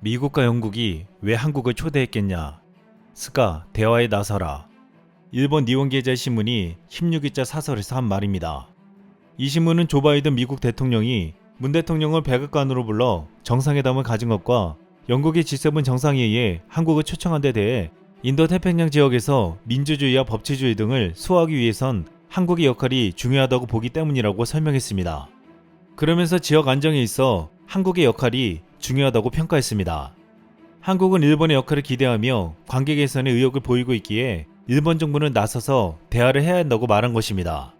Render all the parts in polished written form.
미국과 영국이 왜 한국을 초대했겠냐? 스가 대화에 나서라. 일본 니혼게이자 신문이 16일자 사설에서 한 말입니다. 이 신문은 조 바이든 미국 대통령이 문 대통령을 백악관으로 불러 정상회담을 가진 것과 영국의 G7 정상회의에 한국을 초청한 데 대해 인도태평양 지역에서 민주주의와 법치주의 등을 수호하기 위해선 한국의 역할이 중요하다고 보기 때문이라고 설명했습니다. 그러면서 지역 안정에 있어 한국의 역할이 중요하다고 평가했습니다. 한국은 일본의 역할을 기대하며 관계 개선에 의욕을 보이고 있기에 일본 정부는 나서서 대화를 해야 한다고 말한 것입니다.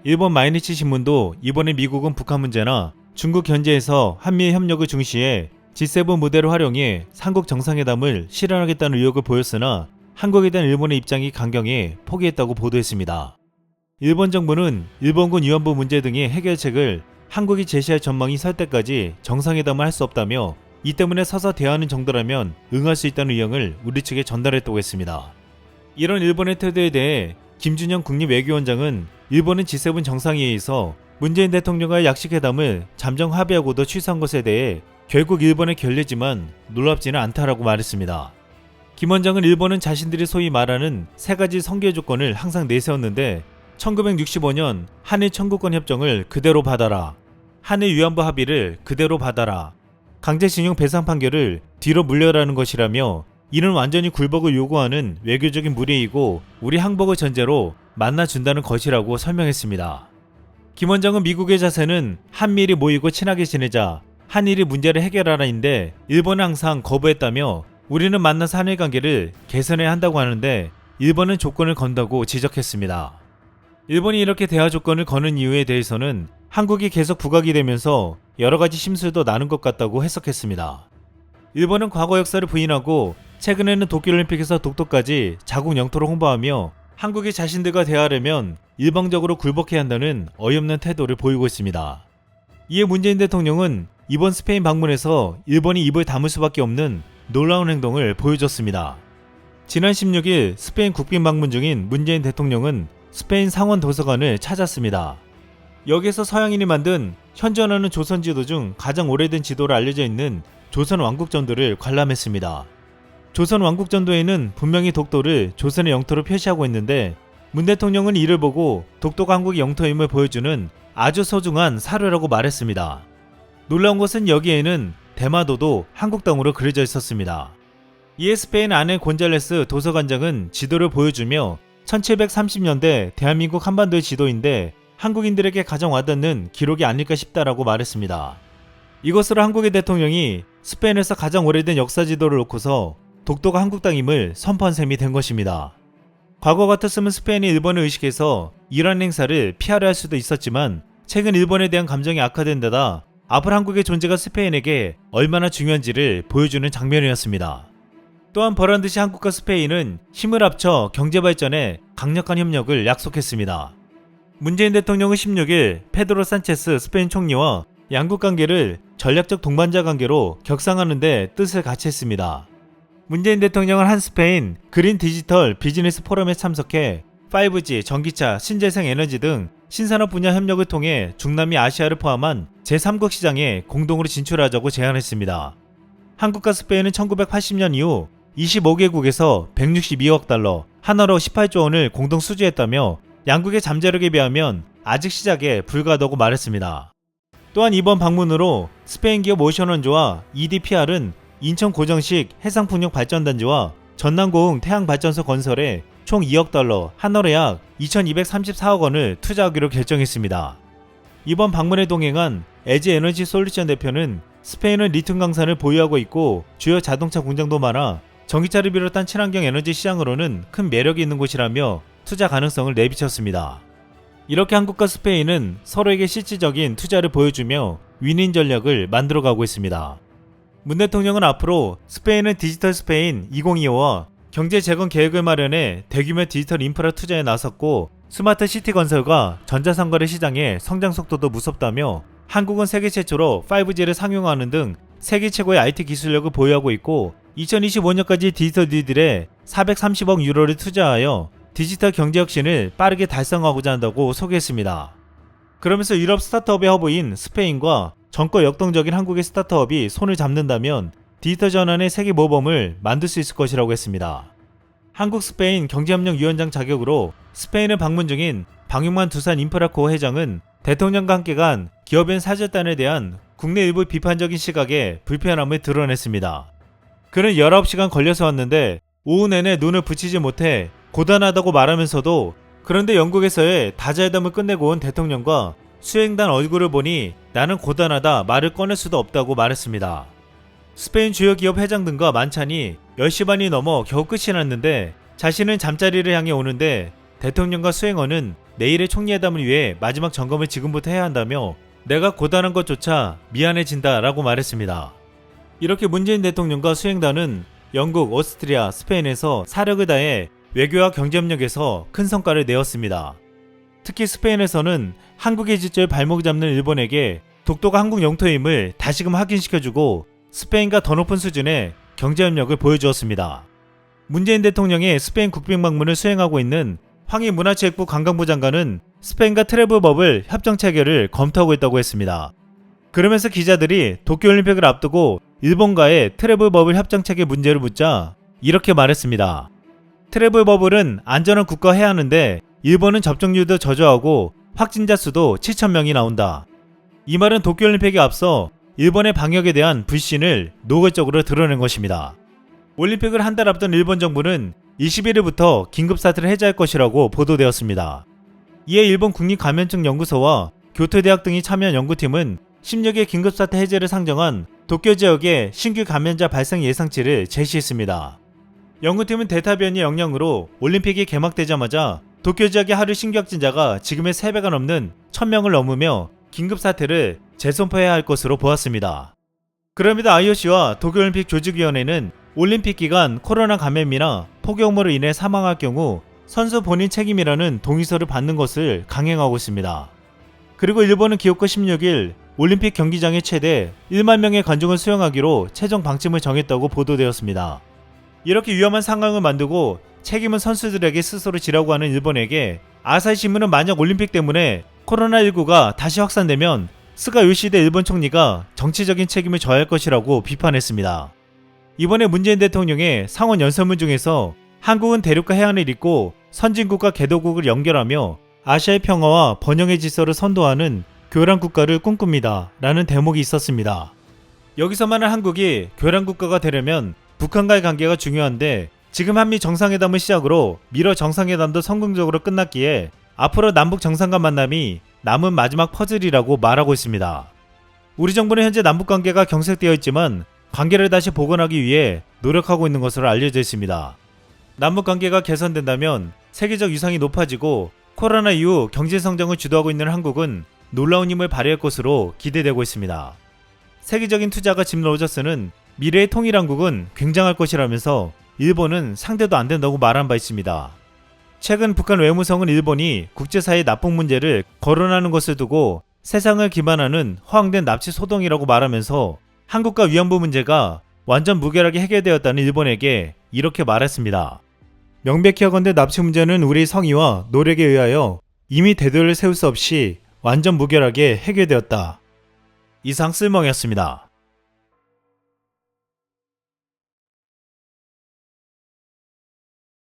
일본 마이니치 신문도 이번에 미국은 북한 문제나 중국 견제에서 한미의 협력을 중시해 G7 무대를 활용해 삼국 정상회담을 실현하겠다는 의욕을 보였으나 한국에 대한 일본의 입장이 강경해 포기했다고 보도했습니다. 일본 정부는 일본군 위안부 문제 등의 해결책을 한국이 제시할 전망이 설 때까지 정상회담을 할 수 없다며 이 때문에 서서 대화하는 정도라면 응할 수 있다는 의향을 우리 측에 전달했다고 했습니다. 이런 일본의 태도에 대해 김준영 국립외교원장은 일본은 G7 정상회의에서 문재인 대통령과의 약식회담을 잠정 합의하고도 취소한 것에 대해 결국 일본의 결례지만 놀랍지는 않다라고 말했습니다. 김 원장은 일본은 자신들이 소위 말하는 세 가지 선결 조건을 항상 내세웠는데 1965년 한일 청구권 협정을 그대로 받아라, 한일 위안부 합의를 그대로 받아라, 강제징용 배상 판결을 뒤로 물려라는 것이라며 이는 완전히 굴복을 요구하는 외교적인 무례이고 우리 항복을 전제로 만나준다는 것이라고 설명했습니다. 김 원장은 미국의 자세는 한미일이 모이고 친하게 지내자, 한일이 문제를 해결하라인데 일본은 항상 거부했다며 우리는 만나서 한일 관계를 개선해야 한다고 하는데 일본은 조건을 건다고 지적했습니다. 일본이 이렇게 대화 조건을 거는 이유에 대해서는 한국이 계속 부각이 되면서 여러가지 심술도 나는 것 같다고 해석했습니다. 일본은 과거 역사를 부인하고 최근에는 도쿄올림픽에서 독도까지 자국 영토로 홍보하며 한국이 자신들과 대화하려면 일방적으로 굴복해야 한다는 어이없는 태도를 보이고 있습니다. 이에 문재인 대통령은 이번 스페인 방문에서 일본이 입을 다물 수밖에 없는 놀라운 행동을 보여줬습니다. 지난 16일 스페인 국빈 방문 중인 문재인 대통령은 스페인 상원 도서관을 찾았습니다. 여기서 서양인이 만든 현존하는 조선 지도 중 가장 오래된 지도로 알려져 있는 조선 왕국전도를 관람했습니다. 조선 왕국전도에는 분명히 독도를 조선의 영토로 표시하고 있는데 문 대통령은 이를 보고 독도가 한국의 영토임을 보여주는 아주 소중한 사료라고 말했습니다. 놀라운 것은 여기에는 대마도도 한국 땅으로 그려져 있었습니다. 이에 스페인 아네 곤잘레스 도서관장은 지도를 보여주며 1730년대 대한민국 한반도의 지도인데 한국인들에게 가장 와닿는 기록이 아닐까 싶다라고 말했습니다. 이것으로 한국의 대통령이 스페인에서 가장 오래된 역사 지도를 놓고서 독도가 한국 땅임을 선포한 셈이 된 것입니다. 과거 같았으면 스페인이 일본을 의식해서 이러한 행사를 피하려 할 수도 있었지만 최근 일본에 대한 감정이 악화된 데다 앞으로 한국의 존재가 스페인에게 얼마나 중요한지를 보여주는 장면이었습니다. 또한 보란듯이 한국과 스페인은 힘을 합쳐 경제발전에 강력한 협력을 약속했습니다. 문재인 대통령은 16일 페드로 산체스 스페인 총리와 양국 관계를 전략적 동반자 관계로 격상하는 데 뜻을 같이 했습니다. 문재인 대통령은 한 스페인 그린 디지털 비즈니스 포럼에 참석해 5G, 전기차, 신재생 에너지 등 신산업 분야 협력을 통해 중남미 아시아를 포함한 제3국 시장에 공동으로 진출하자고 제안했습니다. 한국과 스페인은 1980년 이후 25개국에서 162억 달러, 한화로 18조 원을 공동 수주했다며 양국의 잠재력에 비하면 아직 시작에 불과하다고 말했습니다. 또한 이번 방문으로 스페인 기업 오션원조와 EDPR은 인천 고정식 해상풍력 발전단지와 전남고흥 태양발전소 건설에 총 2억 달러, 한화로 약 2234억 원을 투자하기로 결정했습니다. 이번 방문에 동행한 에지 에너지 솔루션 대표는 스페인은 리튬 강산을 보유하고 있고 주요 자동차 공장도 많아 전기차를 비롯한 친환경 에너지 시장으로는 큰 매력이 있는 곳이라며 투자 가능성을 내비쳤습니다. 이렇게 한국과 스페인은 서로에게 실질적인 투자를 보여주며 윈윈 전략을 만들어가고 있습니다. 문 대통령은 앞으로 스페인은 디지털 스페인 2025와 경제 재건 계획을 마련해 대규모 디지털 인프라 투자에 나섰고 스마트 시티 건설과 전자상거래 시장의 성장 속도도 무섭다며 한국은 세계 최초로 5G를 상용화하는 등 세계 최고의 IT 기술력을 보유하고 있고 2025년까지 디지털 뉴딜에 430억 유로를 투자하여 디지털 경제 혁신을 빠르게 달성하고자 한다고 소개했습니다. 그러면서 유럽 스타트업의 허브인 스페인과 정거 역동적인 한국의 스타트업이 손을 잡는다면 디지털 전환의 세계 모범을 만들 수 있을 것이라고 했습니다. 한국 스페인 경제협력위원장 자격으로 스페인을 방문 중인 방용만 두산 인프라코어 회장은 대통령과 함께 간 기업인 사절단에 대한 국내 일부 비판적인 시각에 불편함을 드러냈습니다. 그는 19시간 걸려서 왔는데 오후 내내 눈을 붙이지 못해 고단하다고 말하면서도 그런데 영국에서의 다자회담을 끝내고 온 대통령과 수행단 얼굴을 보니 나는 고단하다 말을 꺼낼 수도 없다고 말했습니다. 스페인 주요 기업 회장 등과 만찬이 10시 반이 넘어 겨우 끝이 났는데 자신은 잠자리를 향해 오는데 대통령과 수행원은 내일의 총리회담을 위해 마지막 점검을 지금부터 해야 한다며 내가 고단한 것조차 미안해진다 라고 말했습니다. 이렇게 문재인 대통령과 수행단은 영국, 오스트리아, 스페인에서 사력을 다해 외교와 경제협력에서 큰 성과를 내었습니다. 특히 스페인에서는 한국의 질서에 발목 잡는 일본에게 독도가 한국 영토임을 다시금 확인시켜주고 스페인과 더 높은 수준의 경제협력을 보여주었습니다. 문재인 대통령의 스페인 국빈 방문을 수행하고 있는 황희 문화체육부 관광부 장관은 스페인과 트래블버블 협정 체결을 검토하고 있다고 했습니다. 그러면서 기자들이 도쿄올림픽을 앞두고 일본과의 트래블버블 협정 체결 문제를 묻자 이렇게 말했습니다. 트래블버블은 안전한 국가와 해야 하는데 일본은 접종률도 저조하고 확진자 수도 7,000명이 나온다. 이 말은 도쿄올림픽에 앞서 일본의 방역에 대한 불신을 노골적으로 드러낸 것입니다. 올림픽을 한 달 앞둔 일본 정부는 21일부터 긴급사태를 해제할 것이라고 보도되었습니다. 이에 일본 국립감염증 연구소와 교토대학 등이 참여한 연구팀은 16일 긴급사태 해제를 상정한 도쿄 지역의 신규 감염자 발생 예상치를 제시했습니다. 연구팀은 델타 변이의 영향으로 올림픽이 개막되자마자 도쿄 지역의 하루 신규 확진자가 지금의 3배가 넘는 1,000명을 넘으며 긴급사태를 재선포해야 할 것으로 보았습니다. 그럼에도 IOC와 도쿄올림픽 조직위원회는 올림픽 기간 코로나 감염이나 폭염으로 인해 사망할 경우 선수 본인 책임이라는 동의서를 받는 것을 강행하고 있습니다. 그리고 일본은 기록과 16일 올림픽 경기장에 최대 1만 명의 관중을 수용하기로 최종 방침을 정했다고 보도되었습니다. 이렇게 위험한 상황을 만들고 책임은 선수들에게 스스로 지라고 하는 일본에게 아사히 신문은 만약 올림픽 때문에 코로나19가 다시 확산되면 스가 요시히데 일본 총리가 정치적인 책임을 져야 할 것이라고 비판했습니다. 이번에 문재인 대통령의 상원 연설문 중에서 한국은 대륙과 해안을 잇고 선진국과 개도국을 연결하며 아시아의 평화와 번영의 질서를 선도하는 교란 국가를 꿈꿉니다 라는 대목이 있었습니다. 여기서 말하는 한국이 교란 국가가 되려면 북한과의 관계가 중요한데 지금 한미 정상회담을 시작으로 미러 정상회담도 성공적으로 끝났기에 앞으로 남북 정상간 만남이 남은 마지막 퍼즐이라고 말하고 있습니다. 우리 정부는 현재 남북관계가 경색되어 있지만 관계를 다시 복원하기 위해 노력하고 있는 것으로 알려져 있습니다. 남북관계가 개선된다면 세계적 위상이 높아지고 코로나 이후 경제성장을 주도하고 있는 한국은 놀라운 힘을 발휘할 것으로 기대되고 있습니다. 세계적인 투자가 짐 로저스는 미래의 통일한국은 굉장할 것이라면서 일본은 상대도 안 된다고 말한 바 있습니다. 최근 북한 외무성은 일본이 국제사회의 납북 문제를 거론하는 것을 두고 세상을 기만하는 허황된 납치 소동이라고 말하면서 한국과 위안부 문제가 완전 무결하게 해결되었다는 일본에게 이렇게 말했습니다. 명백히 하건대 납치 문제는 우리 성의와 노력에 의하여 이미 대도를 세울 수 없이 완전 무결하게 해결되었다. 이상 쓸멍이었습니다.